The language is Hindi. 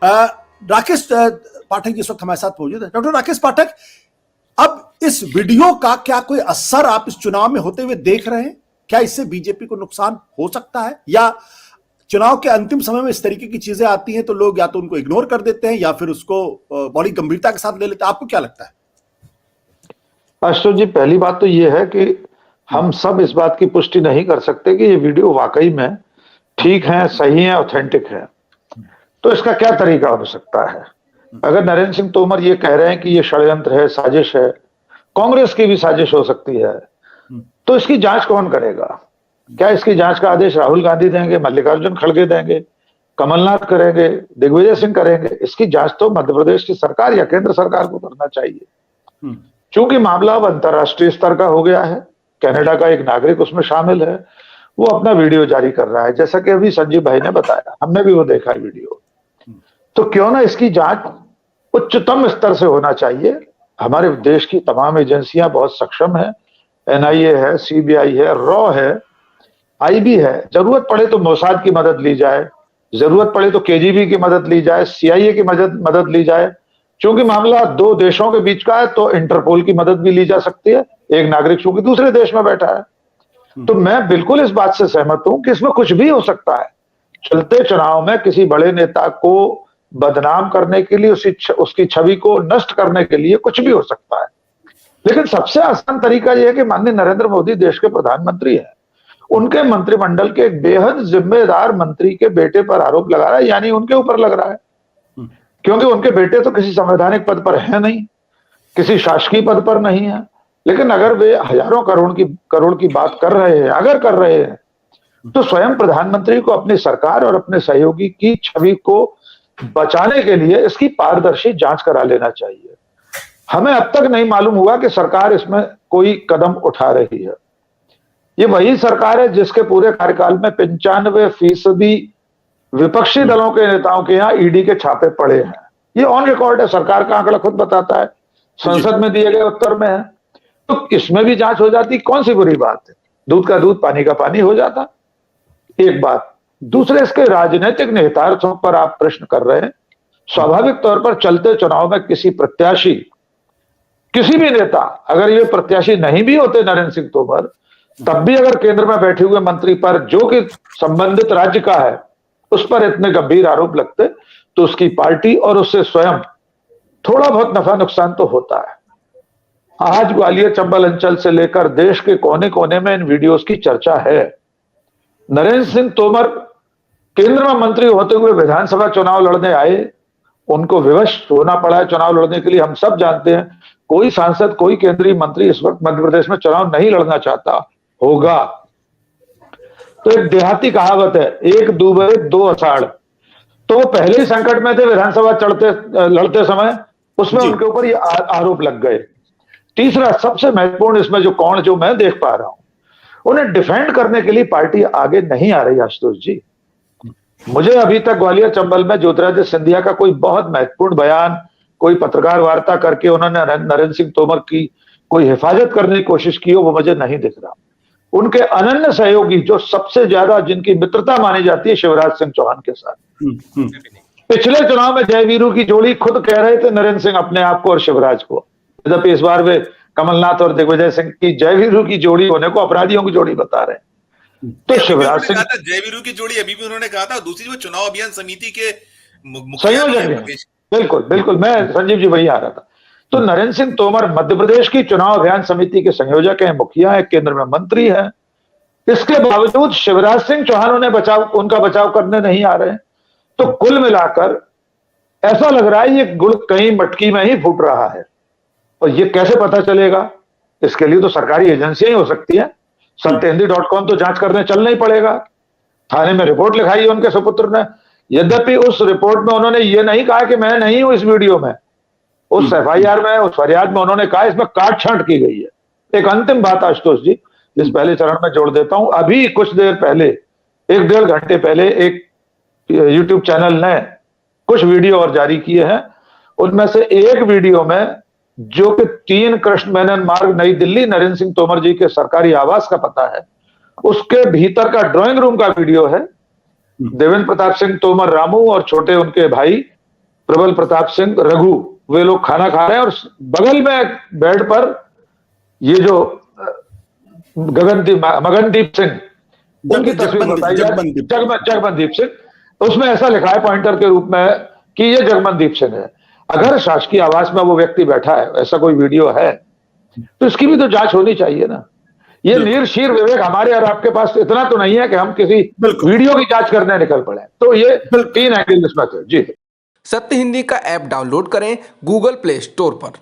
राकेश पाठक इस वक्त हमारे साथ मौजूद है। डॉक्टर राकेश पाठक, अब इस वीडियो का क्या कोई असर आप इस चुनाव में होते हुए देख रहे हैं? क्या इससे बीजेपी को नुकसान हो सकता है, या चुनाव के अंतिम समय में इस तरीके की चीजें आती हैं तो लोग या तो उनको इग्नोर कर देते हैं या फिर उसको बड़ी गंभीरता के साथ ले लेते हैं? आपको क्या लगता है? आशुतोष जी, पहली बात तो ये है कि हम सब इस बात की पुष्टि नहीं कर सकते कि ये वीडियो वाकई में ठीक है, सही है, ऑथेंटिक है। तो इसका क्या तरीका हो सकता है? अगर नरेंद्र सिंह तोमर ये कह रहे हैं कि ये षड्यंत्र है, साजिश है, कांग्रेस की भी साजिश हो सकती है, तो इसकी जांच कौन करेगा? क्या इसकी जांच का आदेश राहुल गांधी देंगे, मल्लिकार्जुन खड़गे देंगे, कमलनाथ करेंगे, दिग्विजय सिंह करेंगे? इसकी जांच तो मध्य प्रदेश की सरकार या केंद्र सरकार को करना चाहिए। चूंकि मामला अब अंतरराष्ट्रीय स्तर का हो गया है, कनाडा का एक नागरिक उसमें शामिल है, वो अपना वीडियो जारी कर रहा है, जैसा कि अभी संजीव भाई ने बताया, हमने भी वो देखा है वीडियो। तो क्यों ना इसकी जांच उच्चतम स्तर से होना चाहिए। हमारे देश की तमाम एजेंसियां बहुत सक्षम है, एनआईए है, सीबीआई है, रॉ है, आईबी है। जरूरत पड़े तो मोसाद की मदद ली जाए, जरूरत पड़े तो केजीबी की मदद ली जाए, सीआईए की मदद ली जाए। चूंकि मामला दो देशों के बीच का है तो इंटरपोल की मदद भी ली जा सकती है, एक नागरिक चूंकि दूसरे देश में बैठा है। तो मैं बिल्कुल इस बात से सहमत हूं कि इसमें कुछ भी हो सकता है। चलते चुनाव में किसी बड़े नेता को बदनाम करने के लिए, उसकी छवि को नष्ट करने के लिए कुछ भी हो सकता है। लेकिन सबसे आसान तरीका यह है कि माननीय नरेंद्र मोदी देश के प्रधानमंत्री हैं, उनके मंत्रिमंडल के एक बेहद जिम्मेदार मंत्री के बेटे पर आरोप लगा रहा है, यानी उनके ऊपर लग रहा है, क्योंकि उनके बेटे तो किसी संवैधानिक पद पर है नहीं, किसी शासकीय पद पर नहीं है। लेकिन अगर वे हजारों करोड़ की बात कर रहे हैं, अगर कर रहे हैं, तो स्वयं प्रधानमंत्री को अपनी सरकार और अपने सहयोगी की छवि को बचाने के लिए इसकी पारदर्शी जांच करा लेना चाहिए। हमें अब तक नहीं मालूम हुआ कि सरकार इसमें कोई कदम उठा रही है। ये वही सरकार है जिसके पूरे कार्यकाल में 95% विपक्षी दलों के नेताओं के यहाँ ईडी के छापे पड़े हैं। ये ऑन रिकॉर्ड है, सरकार का आंकड़ा खुद बताता है, संसद में दिए गए उत्तर में है। तो इसमें भी जांच हो जाती, कौन सी बुरी बात है? दूध का दूध, पानी का पानी हो जाता। एक बात। दूसरे, इसके राजनीतिक निहितार्थों पर आप प्रश्न कर रहे हैं। स्वाभाविक तौर पर चलते चुनाव में किसी प्रत्याशी, किसी भी नेता, अगर ये प्रत्याशी नहीं भी होते नरेंद्र सिंह तोमर, तब भी अगर केंद्र में बैठे हुए मंत्री पर, जो कि संबंधित राज्य का है, उस पर इतने गंभीर आरोप लगते, तो उसकी पार्टी और उससे स्वयं थोड़ा बहुत नफा नुकसान तो होता है। आज ग्वालियर चंबल अंचल से लेकर देश के कोने कोने में इन वीडियोस की चर्चा है। नरेंद्र सिंह तोमर केंद्र में मंत्री होते हुए विधानसभा चुनाव लड़ने आए, उनको विवश होना पड़ा है चुनाव लड़ने के लिए। हम सब जानते हैं कोई सांसद, कोई केंद्रीय मंत्री इस वक्त मध्य प्रदेश में चुनाव नहीं लड़ना चाहता होगा। तो एक देहाती कहावत है, एक दूबे दो अषाढ़। तो वो पहले ही संकट में थे विधानसभा लड़ते समय, उसमें उनके ऊपर ये आरोप लग गए। तीसरा, सबसे महत्वपूर्ण इसमें जो मैं देख पा रहा हूं, उन्हें डिफेंड करने के लिए पार्टी आगे नहीं आ रही। आशुतोष जी, मुझे अभी तक ग्वालियर चंबल में ज्योतिरादित्य सिंधिया का कोई बहुत महत्वपूर्ण बयान, कोई पत्रकार वार्ता करके उन्होंने नरेंद्र सिंह तोमर की कोई हिफाजत करने की कोशिश की हो, वो मुझे नहीं दिख रहा। उनके अनन्य सहयोगी, जो सबसे ज्यादा जिनकी मित्रता मानी जाती है शिवराज सिंह चौहान के साथ, पिछले चुनाव में जयवीरू की जोड़ी खुद कह रहे थे नरेंद्र सिंह अपने आप को और शिवराज को, जबकि इस बार वे कमलनाथ और दिग्विजय सिंह की जयवीरू की जोड़ी होने को अपराधियों की जोड़ी बता रहे हैं। तो शिवराज सिंह जयवीरू की जोड़ी अभी भी उन्होंने कहा था। दूसरी वो चुनाव अभियान समिति के संयोजक, बिल्कुल मैं संजीव जी वही आ रहा था। तो नरेंद्र सिंह तोमर मध्य प्रदेश की चुनाव अभियान समिति के संयोजक हैं, मुखिया है, केंद्र में मंत्री है। इसके बावजूद शिवराज सिंह चौहान उनका बचाव करने नहीं आ रहे हैं। तो कुल मिलाकर ऐसा लग रहा है ये गुड़ कहीं मटकी में ही फूट रहा है। और ये कैसे पता चलेगा? इसके लिए तो सरकारी एजेंसियां ही हो सकती है। सत्यहिंदी.com तो जांच करने चलना ही पड़ेगा। थाने में रिपोर्ट लिखाई है उनके सुपुत्र ने, यद्यपि उस रिपोर्ट में उन्होंने ये नहीं कहा कि मैं नहीं हूं इस वीडियो में। उस एफआईआर में, उस फरियाद में उन्होंने कहा इसमें काट छांट की गई है। एक अंतिम बात आशुतोष जी, जिस पहले चरण में जोड़ देता हूं। अभी कुछ देर पहले, 1-1.5 घंटे पहले, एक यूट्यूब चैनल ने कुछ वीडियो और जारी किए हैं। उनमें से एक वीडियो में, जो कि 3 कृष्ण मेनन मार्ग, नई दिल्ली, नरेंद्र सिंह तोमर जी के सरकारी आवास का पता है, उसके भीतर का ड्राइंग रूम का वीडियो है। देवेंद्र प्रताप सिंह तोमर रामू और छोटे उनके भाई प्रबल प्रताप सिंह, रघु, वे लोग खाना खा रहे हैं और बगल में बेड पर ये जो मगनदीप सिंह, उनकी तस्वीर बताई जाए, जगमनदीप सिंह। उसमें ऐसा लिखा है पॉइंटर के रूप में कि ये जगमनदीप सिंह है। अगर शासकीय आवास में वो व्यक्ति बैठा है, ऐसा कोई वीडियो है, तो इसकी भी तो जांच होनी चाहिए ना। ये नीर-शीर विवेक हमारे और आपके पास इतना तो नहीं है कि हम किसी वीडियो की जांच करने निकल पड़े। तो ये 3 एंगल इसमें थे। जी। सत्य हिंदी का ऐप डाउनलोड करें गूगल प्ले स्टोर पर।